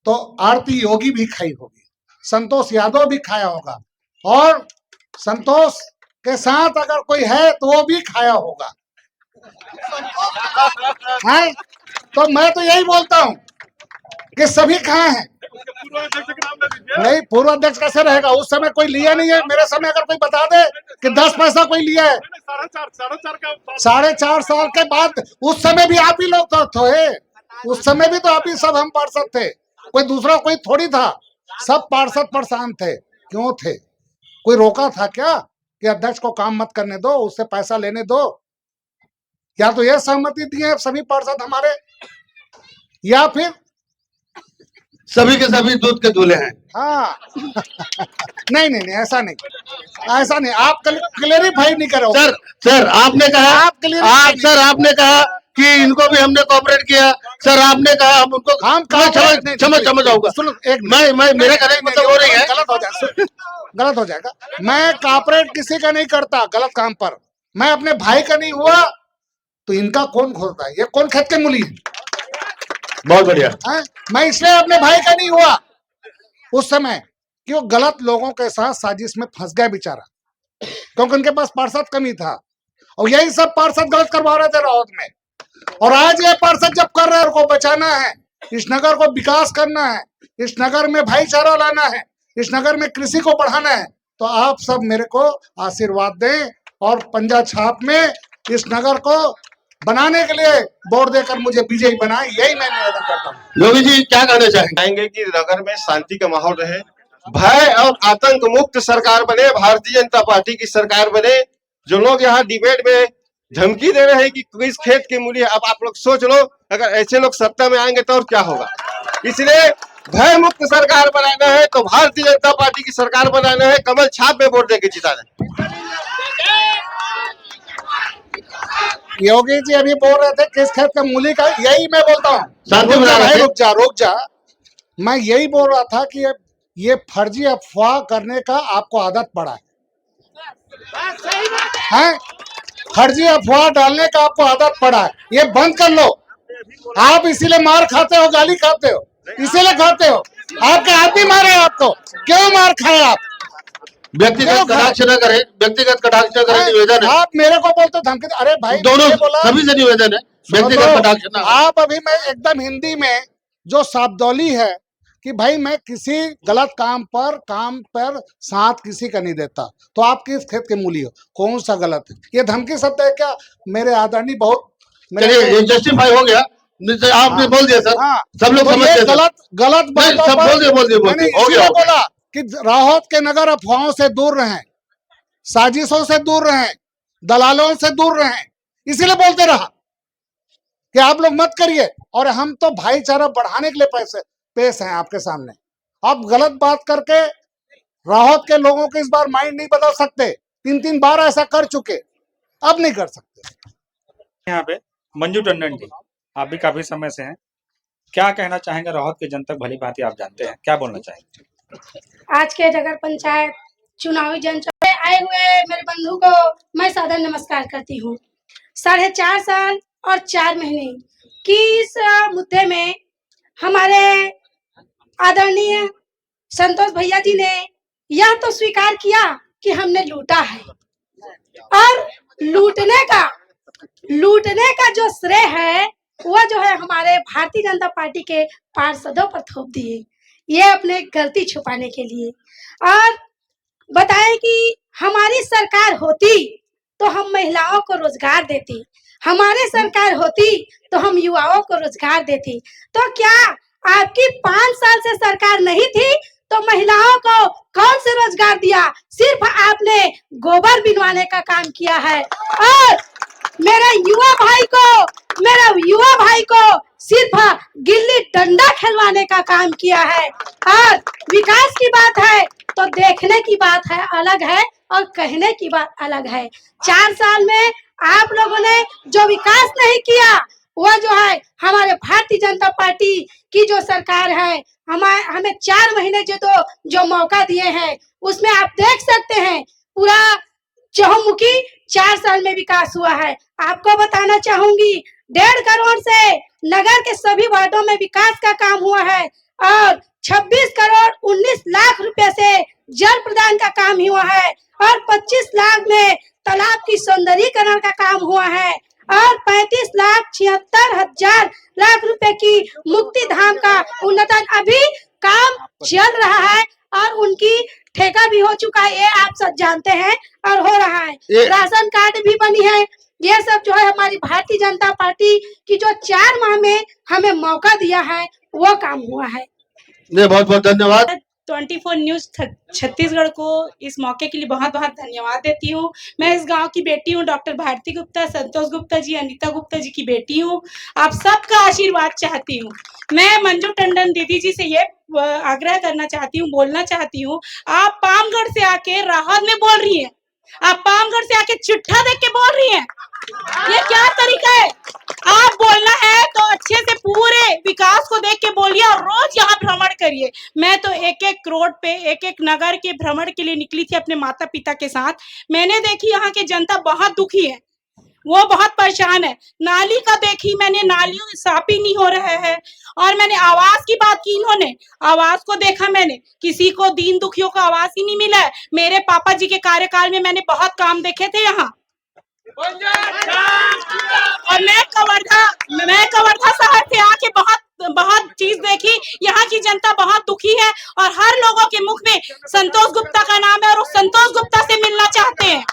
तो आरती योगी भी खाई होगी, संतोष यादव भी खाया होगा, और संतोष के साथ अगर कोई है तो वो भी खाया होगा। है? तो मैं तो यही बोलता हूं कि सभी खाए हैं। नहीं, पूर्व अध्यक्ष कैसे रहेगा? उस समय कोई लिया नहीं है। मेरे समय अगर कोई बता दे कि 10 पैसा कोई लिया है। 4.5 साल के बाद, उस समय भी आप ही लोग तो थे। उस समय भी तो आप ही सब हम पार्षद थे, कोई दूसरा कोई थोड़ी था। सब पार्षद परेशान थे। क्यों थे? कोई रोका था क्या कि अध्यक्ष को काम मत करने दो, उससे पैसा लेने दो? या तो यह सहमति दिए सभी पार्षद हमारे, या फिर सभी के सभी दूध के दूल्हे हैं। हाँ नहीं नहीं नहीं, ऐसा नहीं, ऐसा नहीं। आप क्लियरिफाई नहीं करो। सर आपने कहा, सर आपने कहा कि इनको भी हमने कोऑपरेट किया। सर आपने कहा हम उनको, समझ जाऊंगा। सुनो, एक मैं मेरे कहने का मतलब हो रही है, गलत हो जाएगा। मैं कोऑपरेट किसी का नहीं करता गलत काम पर। मैं अपने भाई का नहीं हुआ तो इनका कौन खोलता है? ये कौन खेत के मूली है? बहुत बढ़िया। मैं इसलिए अपने भाई का नहीं हुआ उस समय कि वो गलत लोगों के साथ साजिश में फंस गया बेचारा, क्योंकि उनके पास पार्षद कमी था। और यही सब पार्षद गलत करवा रहे थे राहत में। और आज ये पार्षद जब कर रहे हैं, को बचाना है, इस नगर को विकास करना है, इस नगर में भाईचारा लाना है, इस नगर में कृषि को बढ़ाना है, तो आप सब मेरे को आशीर्वाद दें और पंजा छाप में इस नगर को बनाने के लिए वोट देकर मुझे विजयी बनाए। यही मैं निवेदन करता हूँ। योगी जी क्या कहना चाहेंगे? कि नगर में शांति का माहौल रहे, भय और आतंक मुक्त सरकार बने, भारतीय जनता पार्टी की सरकार बने। जो लोग यहाँ डिबेट में धमकी दे रहे हैं कि किस खेत की मूली है, अब आप लोग सोच लो, अगर ऐसे लोग सत्ता में आएंगे तो और क्या होगा। इसलिए भय मुक्त सरकार बनाना है तो भारतीय जनता पार्टी की सरकार बनाना है, कमल छाप में वोट देके जिताना है। योगी जी अभी बोल रहे थे किस खेत का मूली का, यही मैं बोलता हूँ। शांति बना रहे थे। रुक जा, मैं यही बोल रहा था कि ये फर्जी अफवाह करने का आपको आदत पड़ा है? फर्जी अफवाह डालने का आपको आदत पड़ा है, ये बंद कर लो। आप इसीलिए मार खाते हो, गाली खाते हो, इसीलिए खाते हो। आपके आदमी मारे आपको, क्यों मार खाए आप? व्यक्तिगत कटाक्ष न करें, व्यक्तिगत कटाक्ष न करें, निवेदन है। आप मेरे को बोलते धमकी, अरे भाई दोनों मैंने बोला सभी से निवेदन है, व्यक्तिगत कटाक्ष न। आप अभी मैं एकदम हिंदी में जो शब्दौली है कि भाई मैं किसी गलत काम पर साथ किसी का नहीं देता, तो आप किस खेत के मूली हो? कौन सा गलत है? ये धमकी शब्द है क्या? मेरे आदरणीय बहुत चलिए जस्टिफाई हो गया, आपने बोल दिया सर। हाँ, सब लोग तो समझ ये गए। गलत बात सब बोल दिए मैंने हो इसलिए गया। बोला कि राहत के नगर अफवाहों से दूर रहें, साजिशों से दूर रहें, दलालों से दूर रहें, इसीलिए बोलते रहा कि आप लोग मत करिए। और हम तो भाईचारा बढ़ाने के लिए पेश हैं आपके सामने। आप गलत बात करके राहत के लोगों के इस बार माइंड नहीं बदल सकते। 3 बार ऐसा कर चुके, अब नहीं कर सकते। यहाँ पे मंजू टंडन जी, आप भी काफी समय से हैं, क्या कहना चाहेंगे? राहत की जनता भली भांति आप जानते हैं, क्या बोलना चाहेंगे? आज के नगर पंचायत चुनावी जनसभा में आए हुए मेरे बंधु को मैं सादर नमस्कार करती हूँ। 4.5 साल और 4 महीने की इस मुद्दे में हमारे आदरणीय संतोष भैया जी ने यह तो स्वीकार किया कि हमने लूटा है, और लूटने का जो श्रेय है वह जो है हमारे भारतीय जनता पार्टी के पार्षदों पर थोप दिए, ये अपने गलती छुपाने के लिए। और बताएं कि हमारी सरकार होती तो हम महिलाओं को रोजगार देती, हमारी सरकार होती तो हम युवाओं को रोजगार देती। तो क्या आपकी 5 साल से सरकार नहीं थी तो महिलाओं को कौन से रोजगार दिया? सिर्फ आपने गोबर बिनवाने का काम किया है, और मेरे युवा भाई को सिर्फ गिल्ली डंडा खिलवाने का काम किया है। और विकास की बात है तो देखने की बात है अलग है, और कहने की बात अलग है। 4 साल में आप लोगों ने जो विकास नहीं किया वह जो है हमारे भारतीय जनता पार्टी की जो सरकार है, हमें 4 महीने जो मौका दिए हैं उसमें आप देख सकते हैं पूरा चहुमुखी 4 साल में विकास हुआ है। आपको बताना चाहूंगी 1.5 करोड़ से नगर के सभी वार्डों में विकास का काम हुआ है, और 26 करोड़ 19 लाख रुपए से जल प्रदान का काम हुआ है, और 25 लाख में तालाब की सौंदर्यीकरण का काम हुआ है, और 35,76,000 लाख रुपए की मुक्ति धाम का उन्नतन अभी काम चल रहा है, और उनकी ठेका भी हो चुका है, ये आप सब जानते हैं, और हो रहा है। राशन कार्ड भी बनी है। ये सब जो है हमारी भारतीय जनता पार्टी की जो 4 माह में हमें मौका दिया है वो काम हुआ है। बहुत बहुत धन्यवाद। 24 न्यूज छत्तीसगढ़ को इस मौके के लिए बहुत बहुत धन्यवाद देती हूँ। मैं इस गांव की बेटी हूँ, डॉक्टर भारती गुप्ता, संतोष गुप्ता जी, अनीता गुप्ता जी की बेटी हूँ। आप सबका आशीर्वाद चाहती हूँ। मैं मंजू टंडन दीदी जी से ये आग्रह करना चाहती हूँ, बोलना चाहती हूँ, आप पामगढ़ से आके राहत में बोल रही हैं, आप पामगढ़ से आके चिट्ठा देख के बोल रही हैं, ये क्या तरीका है? आप बोलना है तो अच्छे से पूरे विकास को देख के बोलिए, और रोज यहाँ भ्रमण करिए। मैं तो एक रोड पे एक नगर के भ्रमण के लिए निकली थी अपने माता पिता के साथ। मैंने देखी यहाँ की जनता बहुत दुखी है, वो बहुत परेशान है। नाली का देखी मैंने, नालियों साफ ही नहीं हो रहे हैं। और मैंने आवास की बात की, इन्होंने आवास को देखा, मैंने किसी को दीन दुखियों को आवास ही नहीं मिला है। मेरे पापा जी के कार्यकाल में मैंने बहुत काम देखे थे यहाँ। और मैं कवर्धा शहर से आके बहुत चीज देखी। यहाँ की जनता बहुत दुखी है, और हर लोगों के मुख में संतोष गुप्ता का नाम है, और उस संतोष गुप्ता से मिलना चाहते हैं।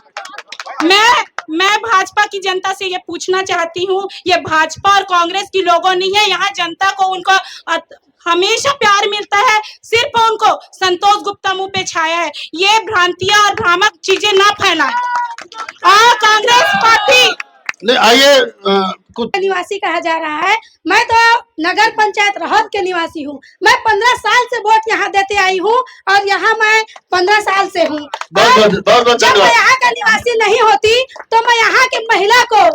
मैं भाजपा की जनता से ये पूछना चाहती हूँ, ये भाजपा और कांग्रेस की लोगों नहीं है, यहाँ जनता को उनको हमेशा प्यार मिलता है, सिर्फ उनको संतोष गुप्ता मुंह पे छाया है। ये भ्रांतियां और भ्रामक चीजें ना फैलाएं। कांग्रेस पार्टी आइए कुछ निवासी कहा जा रहा है। मैं तो नगर पंचायत रहत के निवासी हूँ। मैं 15 साल से वोट यहाँ देते आई हूँ और यहाँ मैं 15 साल से हूँ। बहुत जब मैं यहाँ का निवासी नहीं होती तो मैं यहाँ की महिला को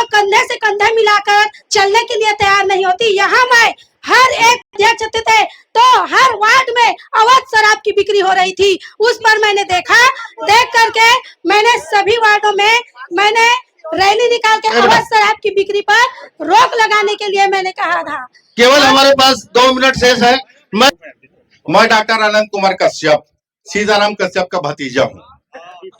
कंधे से कंधा मिलाकर चलने के लिए तैयार नहीं होती। यहाँ मैं हर एक अध्यक्ष थे तो हर वार्ड में अवैध शराब की बिक्री हो रही थी। उस पर मैंने देख करके मैंने सभी वार्डों में मैंने रैली निकाल के अवैध शराब की बिक्री पर रोक लगाने के लिए मैंने कहा था। केवल हमारे पास 2 मिनट शेष है। मैं डॉक्टर अनंत कुमार कश्यप, सीताराम कश्यप का भतीजा हूँ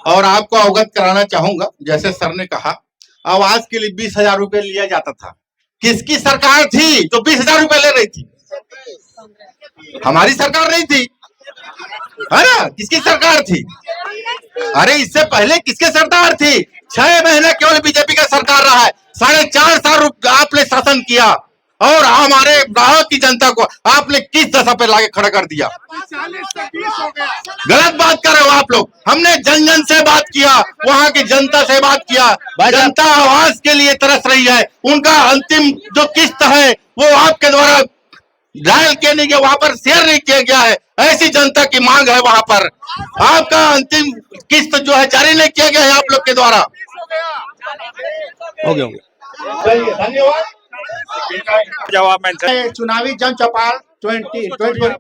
और आपको अवगत कराना चाहूंगा, जैसे सर ने कहा आवास के लिए 20,000 रुपए लिया जाता था। किसकी सरकार थी जो 20,000 रुपए ले रही थी? हमारी सरकार नहीं थी, है ना? किसकी सरकार थी? अरे इससे पहले किसकी सरकार थी? 6 महीने केवल बीजेपी का सरकार रहा है। 4.5 साल आपने शासन किया और हमारे गांव की जनता को आपने किस दशा पे लाके खड़ा कर दिया? गलत बात कर रहे हो आप लोग। हमने जन जन से बात किया, वहां की जनता से बात किया। जनता आवास के लिए तरस रही है। उनका अंतिम जो किस्त है वो आपके द्वारा डायल किया नहीं गया, वहां पर शेयर नहीं किया गया है। ऐसी जनता की मांग है वहां पर। आपका अंतिम किस्त जो है जारी नहीं किया गया है आप लोग के द्वारा। हो गया। धन्यवाद। जवाब में चुनावी जन चौपाल 2024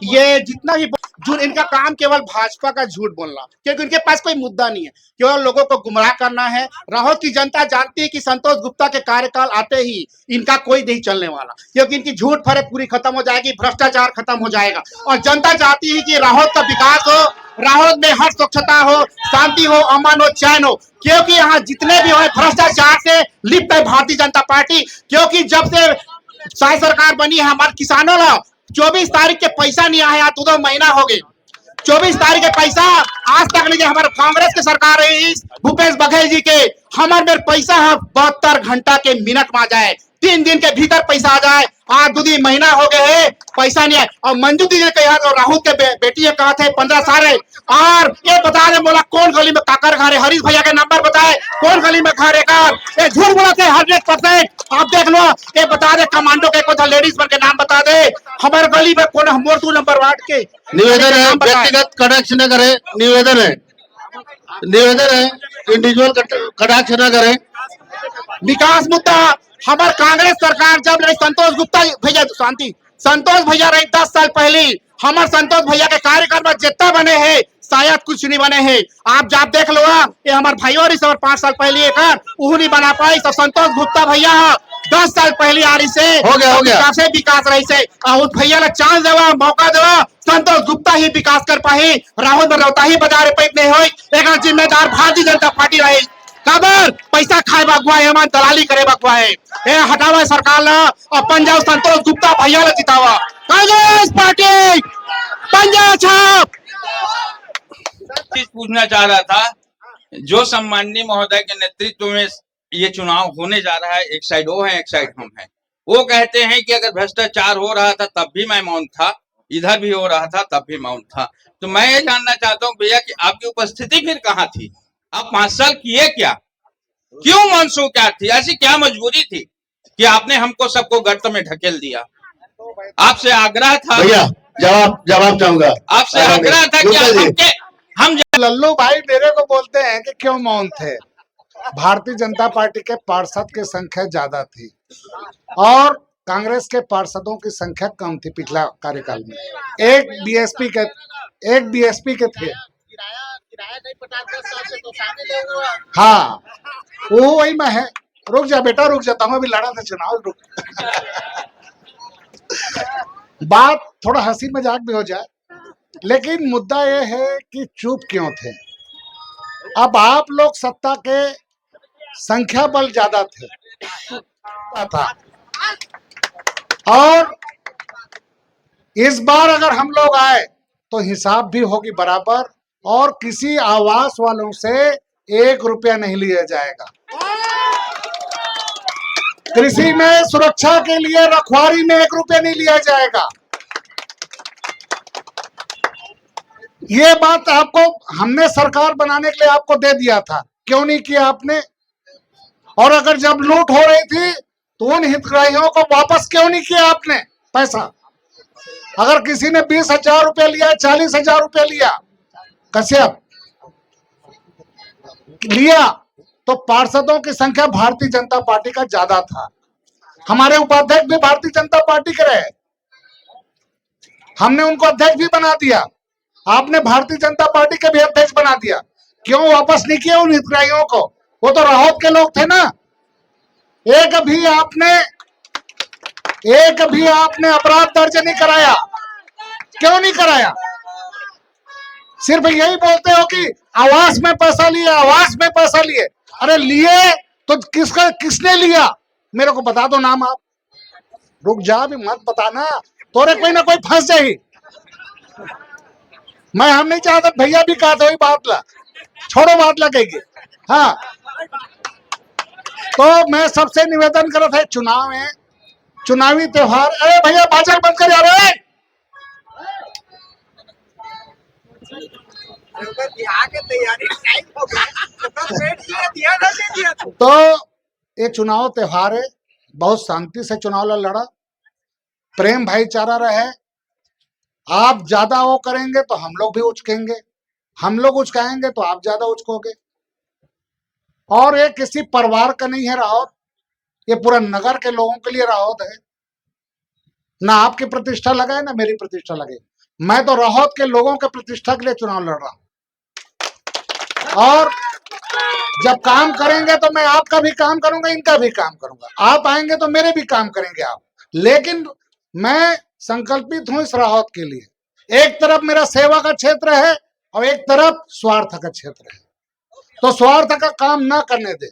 ये जितना भी जो इनका काम केवल भाजपा का झूठ बोलना, क्योंकि उनके पास कोई मुद्दा नहीं है, केवल लोगों को गुमराह करना है। राहोत की जनता जानती है कि संतोष गुप्ता के कार्यकाल आते ही इनका कोई नहीं चलने वाला, क्योंकि इनकी झूठ फरेब पूरी खत्म हो जाएगी, भ्रष्टाचार खत्म हो जाएगा और जनता चाहती है कि राहोत का विकास हो, राहोत में हर स्वच्छता हो, शांति हो, अमन हो, चैन हो। क्योंकि यहाँ जितने भी हो भ्रष्टाचार से लिप्त है भारतीय जनता पार्टी। क्योंकि जब से शाही सरकार बनी है हमारे किसानों का 24 तारीख के पैसा नहीं आया, 2 महीना हो गए। 24 तारीख के पैसा आज तक नहीं। हमारे कांग्रेस की सरकार है भूपेश बघेल जी के, हमारे मेरे पैसा 72 घंटा के मिनट में आ जाए, 3 दिन के भीतर पैसा आ जाए। आज 2 महीना हो गए है पैसा नहीं आए। और मंजू दीदी ने कहा तो राहुल के बेटी ने कहा थे 15 साल है। और ये बता दे बोला कौन गली में काकर खा रहे, हरीश भैया के नंबर बताए कौन गली में खा रहे कार, ये झूठ बोला थे 100%। आप देख लो, ये बता दे कमांडो के कोई लेडीज के नाम बता दे हमारे गली में कौन हम 2 नंबर वार्ड के। निवेदन है, व्यक्तिगत कटाक्ष न करें। निवेदन है इंडिविजुअल कटाक्ष न करें। विकास मुद्दा हमारे कांग्रेस सरकार जब रही संतोष गुप्ता भैया शांति संतोष भैया रही 10 साल पहले, हमारे संतोष भैया के कार्यकाल में जितना बने हैं शायद कुछ नहीं बने हैं। आप जब देख लो ये हमारे भाइयों और 5 साल पहले एक वो नहीं बना पाई। तो संतोष गुप्ता भैया 10 साल पहले आ रही से हो गया विकास रही से उस भैया ने चांस देवा मौका देवा, संतोष गुप्ता ही विकास कर पाही। राहुल में रहता ही बाजार पैक नहीं हुई। एक जिम्मेदार भारतीय जनता पार्टी रही खबर पैसा खाए बगुआ है, दलाली करे बगुआ है। ए हटावा सरकार ला और पंजाब संतोष गुप्ता भैया ला जितावा। कांग्रेस पार्टी पंजाब छाप। चीज पूछना चाह रहा था, जो सम्माननीय महोदय के नेतृत्व में ये चुनाव होने जा रहा है, एक साइड वो है एक साइड हम हैं। वो कहते हैं कि अगर भ्रष्टाचार हो रहा था तब भी मैं मौन था, इधर भी हो रहा था तब भी मौन था। तो मैं ये जानना चाहता हूँ भैया कि आपकी उपस्थिति फिर कहाँ थी? आप 5 साल किए क्या? क्यों मनसू क्या थी? ऐसी क्या मजबूरी थी कि आपने हमको सबको गर्त में ढकेल दिया? आपसे आग्रह था भैया, जवाब चाहूंगा। आपसे आग्रह था कि हम लल्लू भाई मेरे को बोलते हैं कि क्यों मौन थे। भारतीय जनता पार्टी के पार्षद की संख्या ज्यादा थी और कांग्रेस के पार्षदों की संख्या कम थी पिछला कार्यकाल में। एक बीएसपी के थे। हाँ वो वही में है। रुक जा बेटा, रुक जाता हूँ, अभी लड़ा था चुनाव, रुक। बात थोड़ा हंसी मजाक भी हो जाए, लेकिन मुद्दा ये है कि चुप क्यों थे। अब आप लोग सत्ता के संख्या बल ज्यादा थे था और इस बार अगर हम लोग आए तो हिसाब भी होगी बराबर और किसी आवास वालों से 1 रुपया नहीं लिया जाएगा। कृषि में सुरक्षा के लिए रखवारी में 1 रुपया नहीं लिया जाएगा। ये बात आपको हमने सरकार बनाने के लिए आपको दे दिया था, क्यों नहीं किया आपने? और अगर जब लूट हो रही थी तो उन हितग्राहियों को वापस क्यों नहीं किया आपने पैसा? अगर किसी ने 20,000 रुपया लिया, 40,000 रुपया लिया, कश्यप लिया, तो पार्षदों की संख्या भारतीय जनता पार्टी का ज्यादा था। हमारे उपाध्यक्ष भी भारतीय जनता पार्टी के रहे, हमने उनको अध्यक्ष भी बना दिया, आपने भारतीय जनता पार्टी के भी अध्यक्ष बना दिया। क्यों वापस नहीं किया उन हितग्राहियों को? वो तो राहत के लोग थे ना। एक भी आपने अपराध दर्ज नहीं कराया, क्यों नहीं कराया? सिर्फ यही बोलते हो कि आवास में पैसा लिया, आवास में पैसा लिए। अरे लिए तो किसने लिया? मेरे को बता दो नाम। आप रुक जा, भी मत बताना, तोरे कोई ना कोई फंस जाही। हम नहीं चाहता भैया भी कहा था बात ला, छोड़ो बात लगेगी। हाँ, तो मैं सबसे निवेदन कर रहा था, चुनाव है, चुनावी त्योहार। अरे भैया भाषण बंद कर यार। तो ये चुनाव त्योहार है, बहुत शांति से चुनाव लड़ा, प्रेम भाईचारा रहे। आप ज्यादा वो करेंगे तो हम लोग भी उचकेंगे, हम लोग उचकाएंगे तो आप ज्यादा उचकोगे। और ये किसी परिवार का नहीं है राहत, ये पूरा नगर के लोगों के लिए राहत है। ना आपकी प्रतिष्ठा लगाए ना मेरी प्रतिष्ठा लगे, मैं तो राहत के लोगों के प्रतिष्ठा के लिए चुनाव लड़ रहा हूं। और जब काम करेंगे तो मैं आपका भी काम करूंगा, इनका भी काम करूंगा। आप आएंगे तो मेरे भी काम करेंगे आप। लेकिन मैं संकल्पित हूं इस राहत के लिए। एक तरफ मेरा सेवा का क्षेत्र है और एक तरफ स्वार्थ का क्षेत्र है, तो स्वार्थ का काम ना करने दे।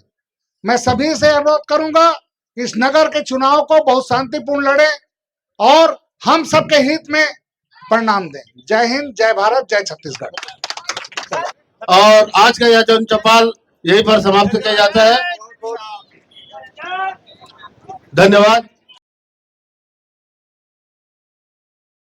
मैं सभी से अनुरोध करूंगा, इस नगर के चुनाव को बहुत शांतिपूर्ण लड़े और हम सबके हित में परिणाम दें। जय हिंद, जय भारत, जय छत्तीसगढ़। और आज का यह जन चौपाल यहीं पर समाप्त किया जाता है। धन्यवाद।